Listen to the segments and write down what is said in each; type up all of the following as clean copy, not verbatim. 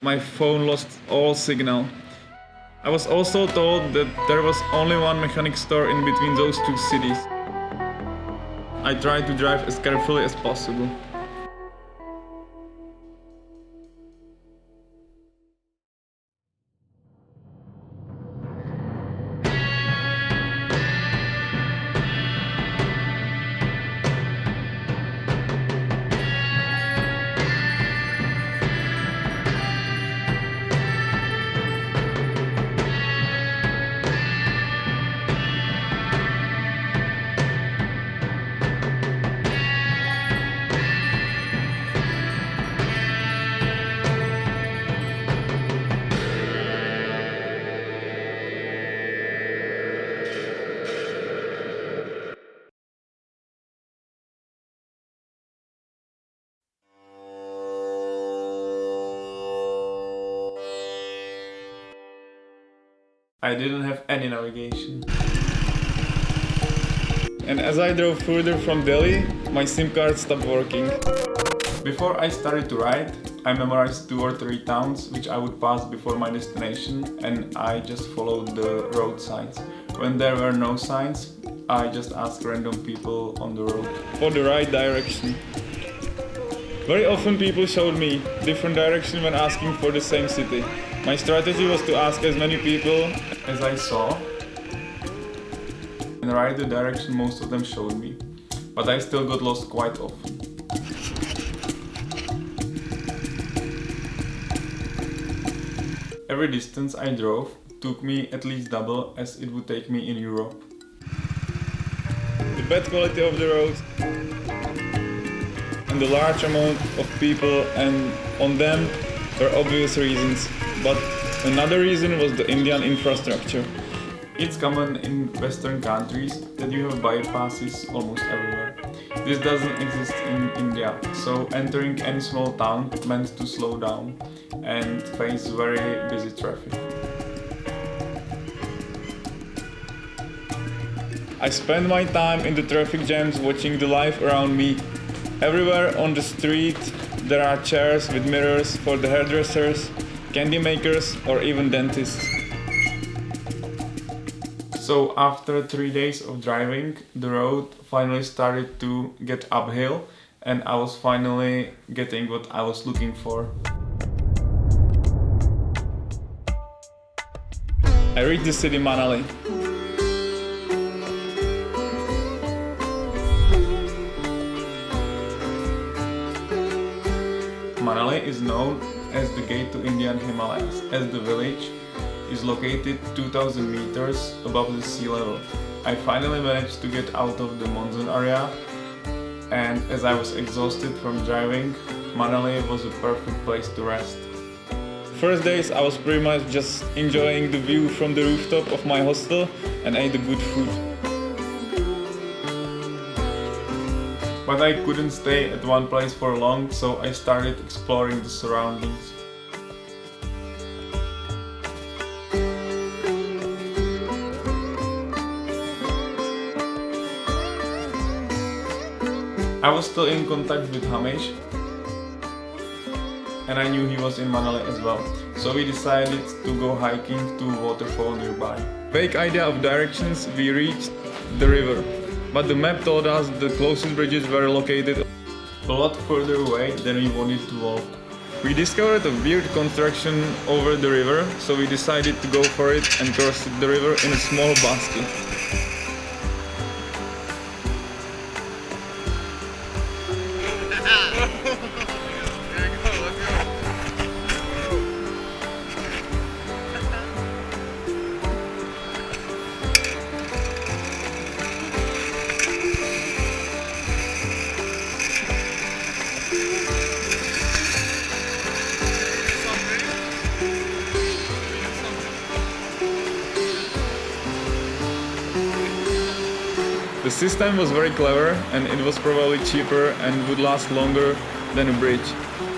My phone lost all signal. I was also told that there was only one mechanic store in between those two cities. I tried to drive as carefully as possible. I didn't have any navigation. And as I drove further from Delhi, my SIM card stopped working. Before I started to ride, I memorized 2 or 3 towns which I would pass before my destination, and I just followed the road signs. When there were no signs, I just asked random people on the road for the right direction. Very often people showed me different direction when asking for the same city. My strategy was to ask as many people as I saw and ride the direction most of them showed me, but I still got lost quite often. Every distance I drove took me at least double as it would take me in Europe. The bad quality of the roads and the large amount of people, and on them were obvious reasons, but another reason was the Indian infrastructure. It's common in Western countries that you have bypasses almost everywhere. This doesn't exist in India, so entering any small town meant to slow down and face very busy traffic. I spend my time in the traffic jams watching the life around me. Everywhere on the street there are chairs with mirrors for the hairdressers, candy makers, or even dentists. So after 3 days of driving, the road finally started to get uphill and I was finally getting what I was looking for. I reached the city Manali. Manali is known as the gate to Indian Himalayas, as the village is located 2000 meters above the sea level. I finally managed to get out of the monsoon area, and as I was exhausted from driving, Manali was a perfect place to rest. First days I was pretty much just enjoying the view from the rooftop of my hostel and ate the good food. But I couldn't stay at one place for long, so I started exploring the surroundings. I was still in contact with Hamish, and I knew he was in Manali as well, so we decided to go hiking to Waterfall nearby. Vague idea of directions, we reached the river, but the map told us the closest bridges were located a lot further away than we wanted to walk. We discovered a weird construction over the river, so we decided to go for it and cross the river in a small basket. The system was very clever and it was probably cheaper and would last longer than a bridge.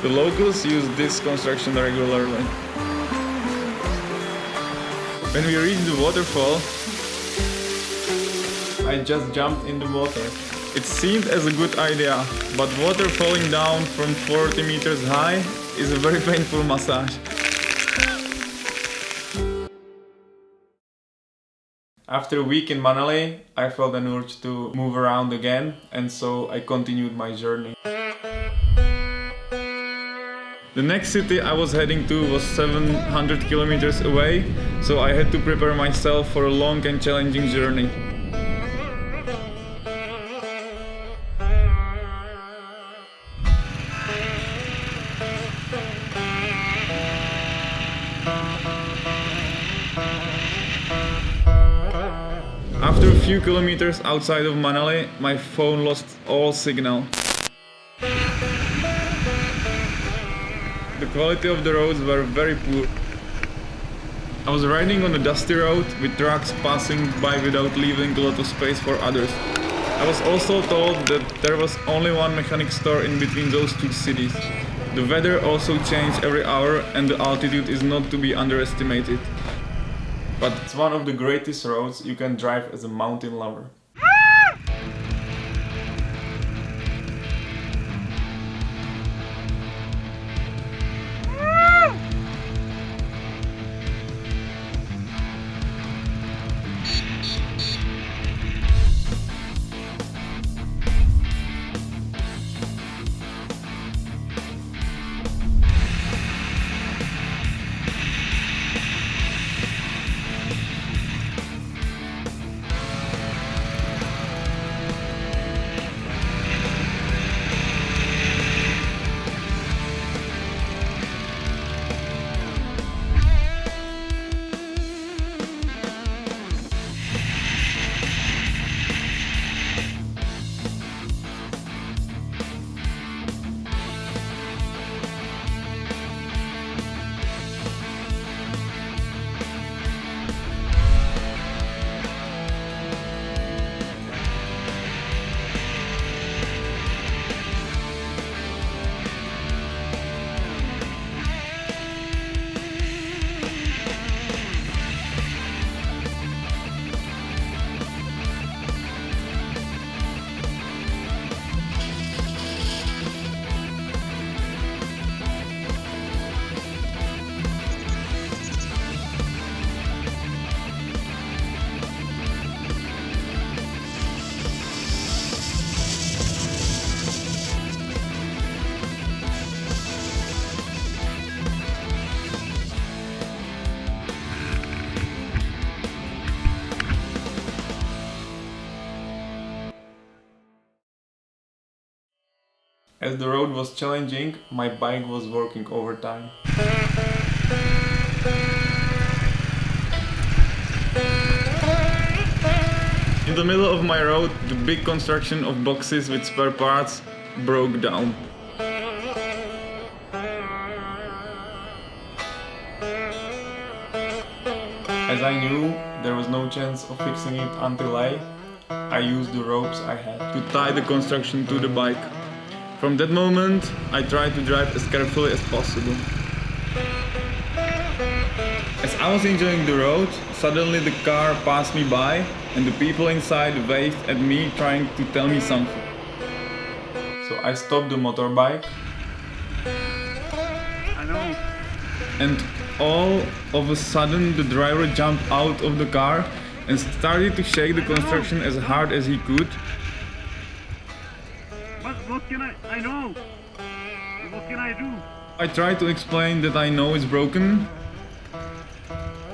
The locals used this construction regularly. When we reached the waterfall, I just jumped in the water. It seemed as a good idea, but water falling down from 40 meters high is a very painful massage. After a week in Manali, I felt an urge to move around again, and so I continued my journey. The next city I was heading to was 700 kilometers away, so I had to prepare myself for a long and challenging journey. After a few kilometers outside of Manali, my phone lost all signal. The quality of the roads were very poor. I was riding on a dusty road with trucks passing by without leaving a lot of space for others. I was also told that there was only one mechanic store in between those two cities. The weather also changed every hour and the altitude is not to be underestimated. But it's one of the greatest roads you can drive as a mountain lover. As the road was challenging, my bike was working overtime. In the middle of my road, the big construction of boxes with spare parts broke down. As I knew there was no chance of fixing it until I used the ropes I had to tie the construction to the bike. From that moment, I tried to drive as carefully as possible. As I was enjoying the road, suddenly the car passed me by and the people inside waved at me trying to tell me something. So I stopped the motorbike. And all of a sudden the driver jumped out of the car and started to shake the construction as hard as he could. What can I know? What can I do? I tried to explain that I know it's broken.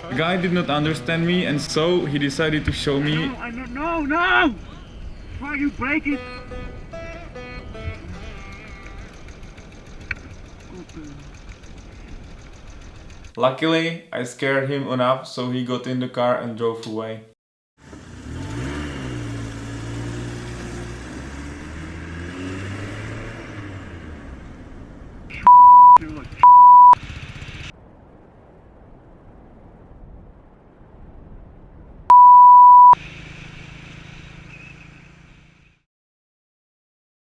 The guy did not understand me and so he decided to show me. No! Try to break it! Luckily, I scared him enough so he got in the car and drove away.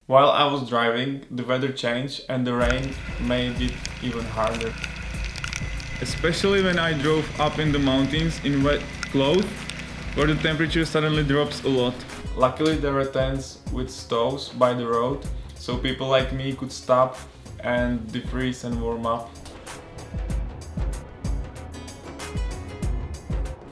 While I was driving, the weather changed and the rain made it even harder. Especially when I drove up in the mountains in wet clothes, where the temperature suddenly drops a lot. Luckily there were tents with stoves by the road, so people like me could stop and defreeze and warm up.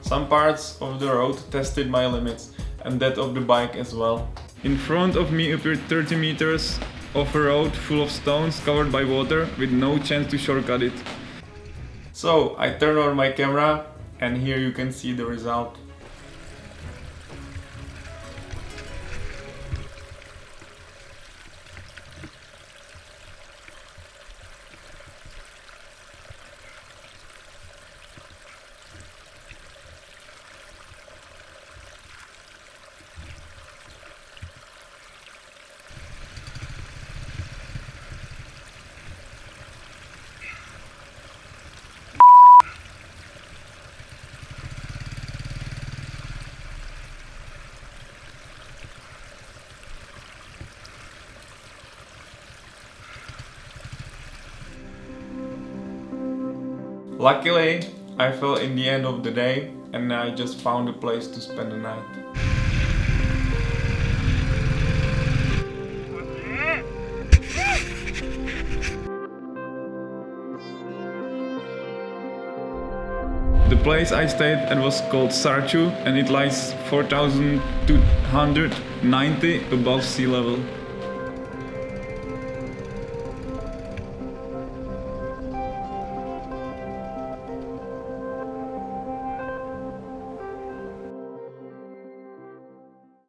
Some parts of the road tested my limits and that of the bike as well. In front of me appeared 30 meters of a road full of stones covered by water with no chance to shortcut it. So I turned on my camera and here you can see the result. Luckily, I fell in the end of the day and I just found a place to spend the night. The place I stayed at was called Sarchu and it lies 4,290 above sea level.